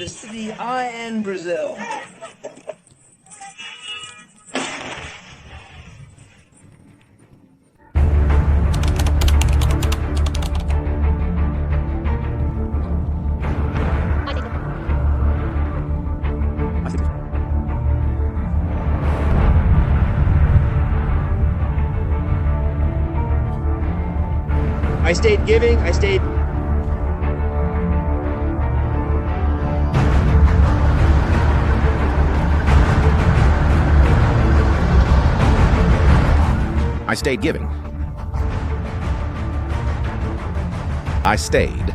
the city in Brazil. I stayed giving, I stayed... I stayed giving. I stayed.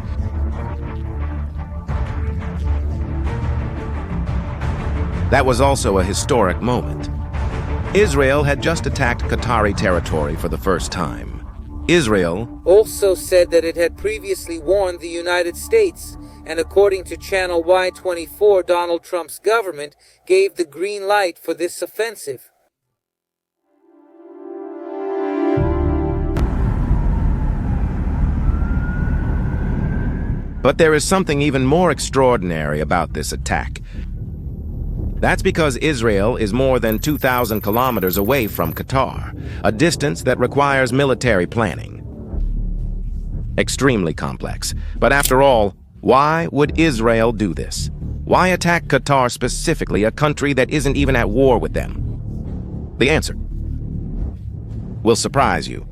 That was also a historic moment. Israel had just attacked Qatari territory for the first time. Israel also said that it had previously warned the United States, and according to Channel Y24, Donald Trump's government gave the green light for this offensive. But there is something even more extraordinary about this attack. That's because Israel is more than 2,000 kilometers away from Qatar, a distance that requires military planning. Extremely complex. But after all, why would Israel do this? Why attack Qatar specifically, a country that isn't even at war with them? The answer will surprise you.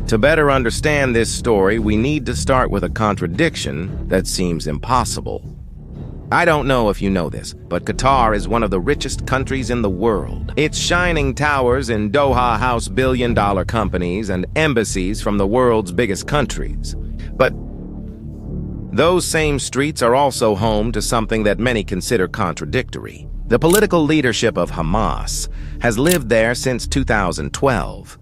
To better understand this story, we need to start with a contradiction that seems impossible. I don't know if you know this, but Qatar is one of the richest countries in the world. Its shining towers in Doha house billion-dollar companies and embassies from the world's biggest countries. But those same streets are also home to something that many consider contradictory. The political leadership of Hamas has lived there since 2012.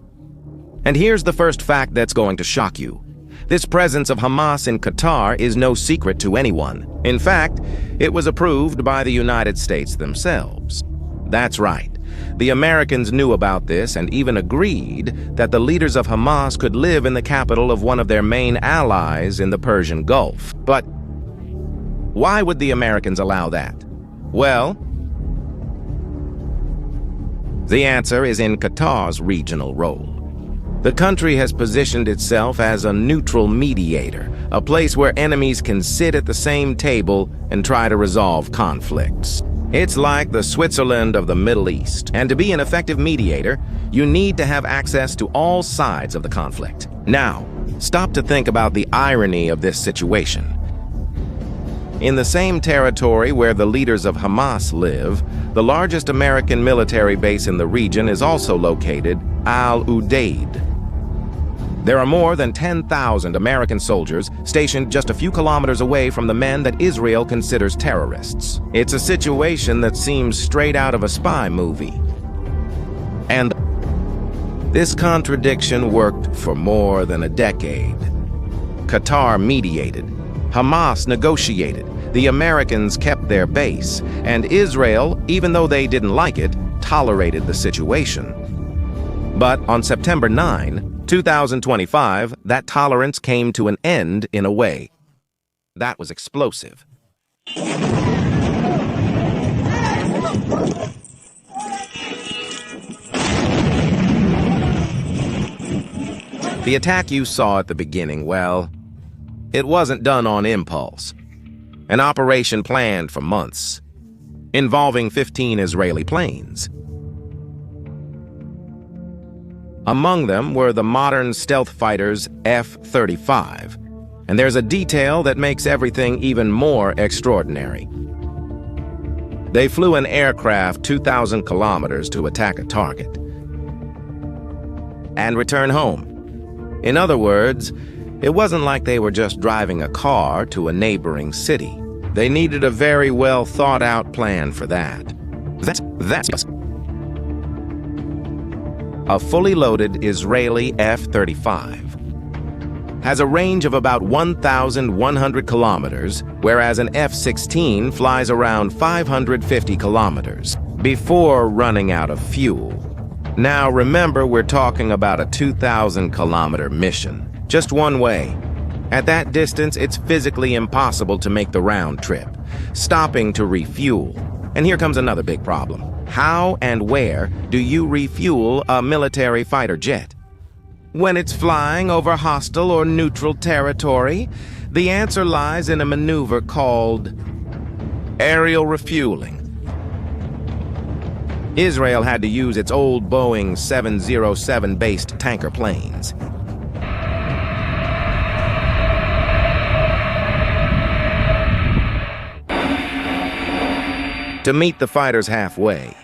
And here's the first fact that's going to shock you. This presence of Hamas in Qatar is no secret to anyone. In fact, it was approved by the United States themselves. That's right. The Americans knew about this and even agreed that the leaders of Hamas could live in the capital of one of their main allies in the Persian Gulf. But why would the Americans allow that? Well, the answer is in Qatar's regional role. The country has positioned itself as a neutral mediator, a place where enemies can sit at the same table and try to resolve conflicts. It's like the Switzerland of the Middle East, and to be an effective mediator, you need to have access to all sides of the conflict. Now, stop to think about the irony of this situation. In the same territory where the leaders of Hamas live, the largest American military base in the region is also located, Al Udeid. There are more than 10,000 American soldiers stationed just a few kilometers away from the men that Israel considers terrorists. It's a situation that seems straight out of a spy movie. And this contradiction worked for more than a decade. Qatar mediated. Hamas negotiated. The Americans kept their base. And Israel, even though they didn't like it, tolerated the situation. But on September 9, 2025, that tolerance came to an end in a way that was explosive. The attack you saw at the beginning, well, it wasn't done on impulse. An operation planned for months, involving 15 Israeli planes. Among them were the modern stealth fighters F-35, and there's a detail that makes everything even more extraordinary. They flew an aircraft 2,000 kilometers to attack a target and return home. In other words, it wasn't like they were just driving a car to a neighboring city. They needed a very well thought out plan for that. That's a fully loaded Israeli F-35 has a range of about 1,100 kilometers, whereas an F-16 flies around 550 kilometers before running out of fuel. Now remember, we're talking about a 2,000 kilometer mission, just one way. At that distance, it's physically impossible to make the round trip, stopping to refuel. And here comes another big problem. How and where do you refuel a military fighter jet? When it's flying over hostile or neutral territory, the answer lies in a maneuver called aerial refueling. Israel had to use its old Boeing 707-based tanker planes. To meet the fighters halfway,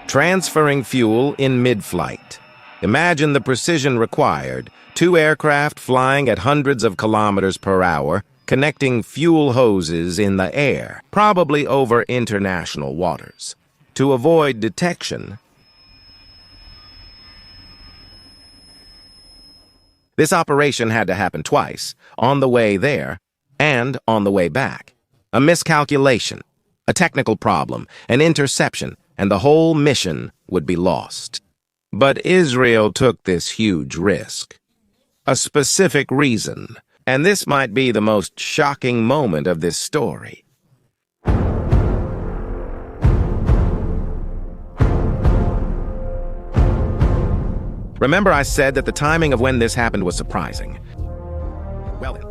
transferring fuel in mid-flight. Imagine the precision required, 2 aircraft flying at hundreds of kilometers per hour, connecting fuel hoses in the air, probably over international waters. To avoid detection, this operation had to happen twice, on the way there and on the way back. A miscalculation, a technical problem, an interception, and the whole mission would be lost. But Israel took this huge risk. A specific reason, and this might be the most shocking moment of this story. Remember I said that the timing of when this happened was surprising. Well then,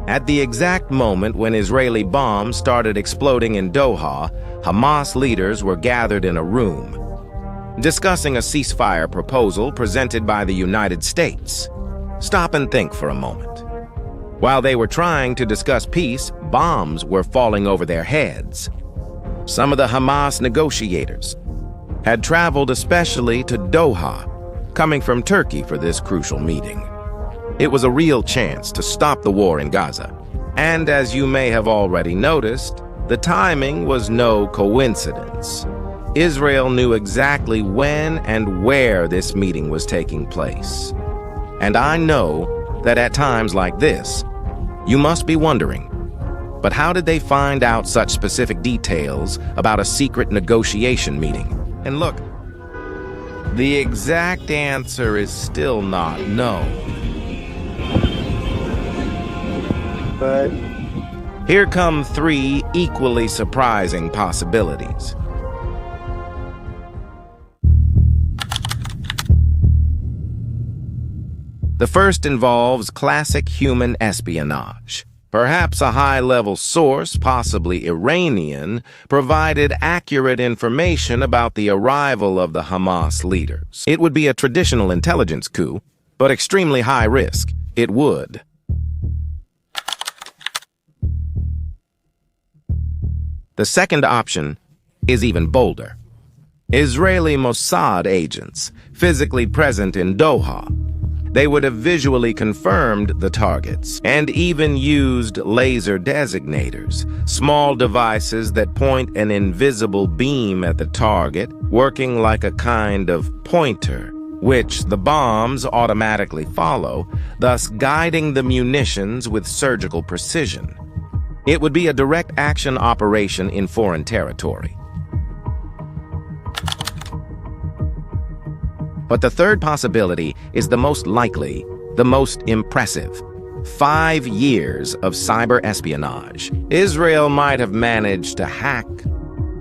at the exact moment when Israeli bombs started exploding in Doha, Hamas leaders were gathered in a room, discussing a ceasefire proposal presented by the United States. Stop and think for a moment. While they were trying to discuss peace, bombs were falling over their heads. Some of the Hamas negotiators had traveled especially to Doha, coming from Turkey for this crucial meeting. It was a real chance to stop the war in Gaza. And as you may have already noticed, the timing was no coincidence. Israel knew exactly when and where this meeting was taking place. And I know that at times like this, you must be wondering, but how did they find out such specific details about a secret negotiation meeting? And look, the exact answer is still not known. But here come 3 equally surprising possibilities. The first involves classic human espionage. Perhaps a high-level source, possibly Iranian, provided accurate information about the arrival of the Hamas leaders. It would be a traditional intelligence coup, but extremely high risk. It would. The second option is even bolder. Israeli Mossad agents, physically present in Doha. They would have visually confirmed the targets and even used laser designators, small devices that point an invisible beam at the target, working like a kind of pointer, which the bombs automatically follow, thus guiding the munitions with surgical precision. It would be a direct action operation in foreign territory. But the third possibility is the most likely, the most impressive. 5 years of cyber espionage. Israel might have managed to hack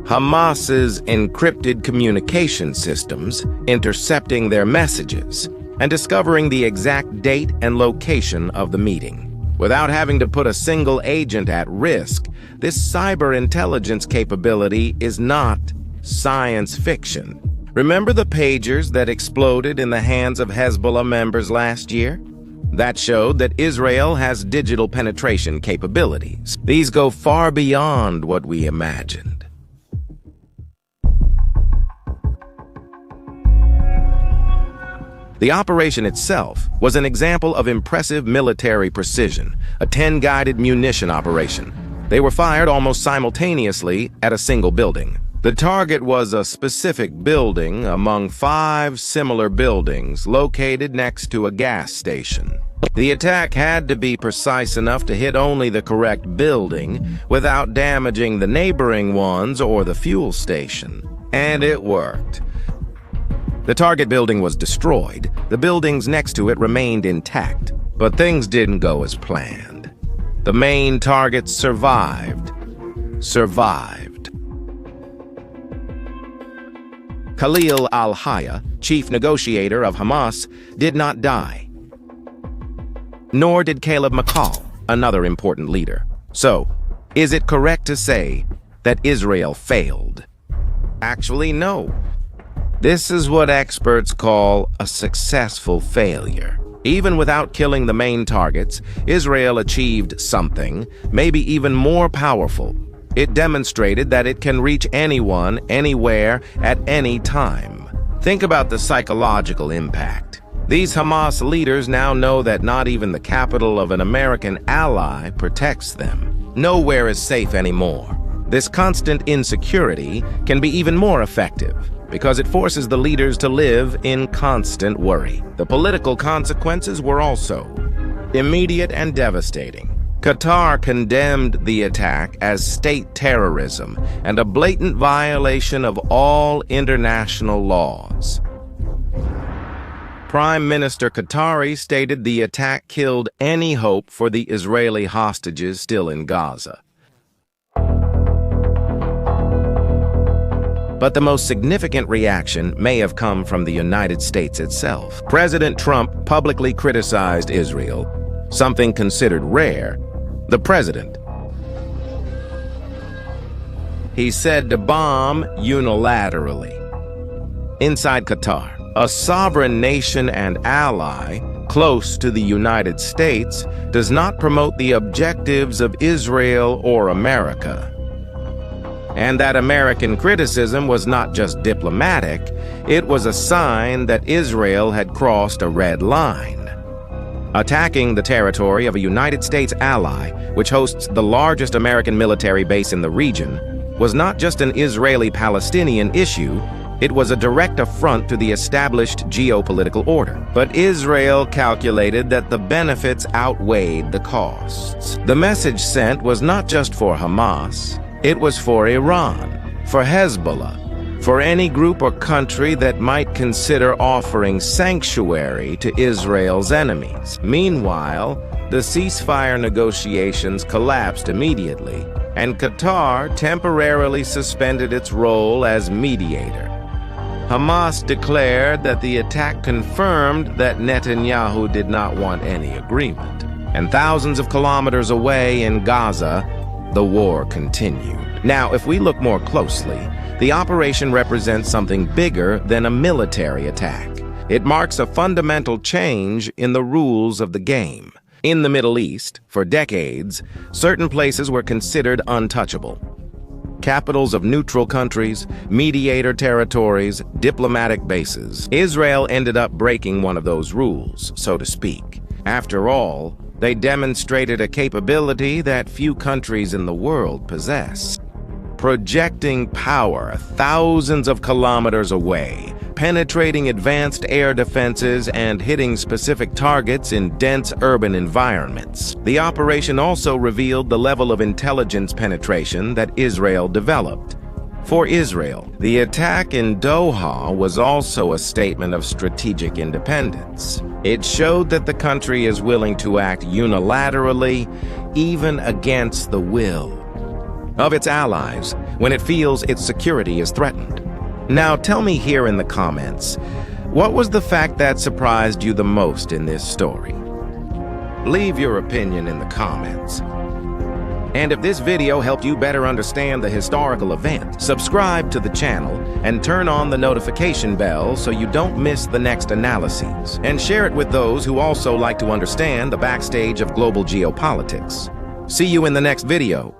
Hamas's encrypted communication systems, intercepting their messages, and discovering the exact date and location of the meeting. Without having to put a single agent at risk, this cyber intelligence capability is not science fiction. Remember the pagers that exploded in the hands of Hezbollah members last year? That showed that Israel has digital penetration capabilities. These go far beyond what we imagined. The operation itself was an example of impressive military precision, a 10-guided munition operation. They were fired almost simultaneously at a single building. The target was a specific building among 5 similar buildings located next to a gas station. The attack had to be precise enough to hit only the correct building without damaging the neighboring ones or the fuel station. And it worked. The target building was destroyed. The buildings next to it remained intact. But things didn't go as planned. The main targets survived. Khalil al-Hayya, chief negotiator of Hamas, did not die. Nor did Caleb McCall, another important leader. So, is it correct to say that Israel failed? Actually, no. This is what experts call a successful failure. Even without killing the main targets, Israel achieved something, maybe even more powerful. It demonstrated that it can reach anyone, anywhere, at any time. Think about the psychological impact. These Hamas leaders now know that not even the capital of an American ally protects them. Nowhere is safe anymore. This constant insecurity can be even more effective because it forces the leaders to live in constant worry. The political consequences were also immediate and devastating. Qatar condemned the attack as state terrorism and a blatant violation of all international laws. Prime Minister Qatari stated the attack killed any hope for the Israeli hostages still in Gaza. But the most significant reaction may have come from the United States itself. President Trump publicly criticized Israel, something considered rare. The president, he said to bomb unilaterally. Inside Qatar, a sovereign nation and ally close to the United States does not promote the objectives of Israel or America. And that American criticism was not just diplomatic, it was a sign that Israel had crossed a red line. Attacking the territory of a United States ally, which hosts the largest American military base in the region, was not just an Israeli-Palestinian issue, it was a direct affront to the established geopolitical order. But Israel calculated that the benefits outweighed the costs. The message sent was not just for Hamas, it was for Iran, for Hezbollah, for any group or country that might consider offering sanctuary to Israel's enemies. Meanwhile, the ceasefire negotiations collapsed immediately, and Qatar temporarily suspended its role as mediator. Hamas declared that the attack confirmed that Netanyahu did not want any agreement. And thousands of kilometers away in Gaza, the war continued. Now, if we look more closely, the operation represents something bigger than a military attack. It marks a fundamental change in the rules of the game. In the Middle East, for decades, certain places were considered untouchable. Capitals of neutral countries, mediator territories, diplomatic bases. Israel ended up breaking one of those rules, so to speak. After all, they demonstrated a capability that few countries in the world possess. Projecting power thousands of kilometers away, penetrating advanced air defenses and hitting specific targets in dense urban environments. The operation also revealed the level of intelligence penetration that Israel developed. For Israel, the attack in Doha was also a statement of strategic independence. It showed that the country is willing to act unilaterally, even against the will of its allies, when it feels its security is threatened. Now tell me here in the comments, what was the fact that surprised you the most in this story? Leave your opinion in the comments. And if this video helped you better understand the historical event, subscribe to the channel and turn on the notification bell so you don't miss the next analyses. And share it with those who also like to understand the backstage of global geopolitics. See you in the next video.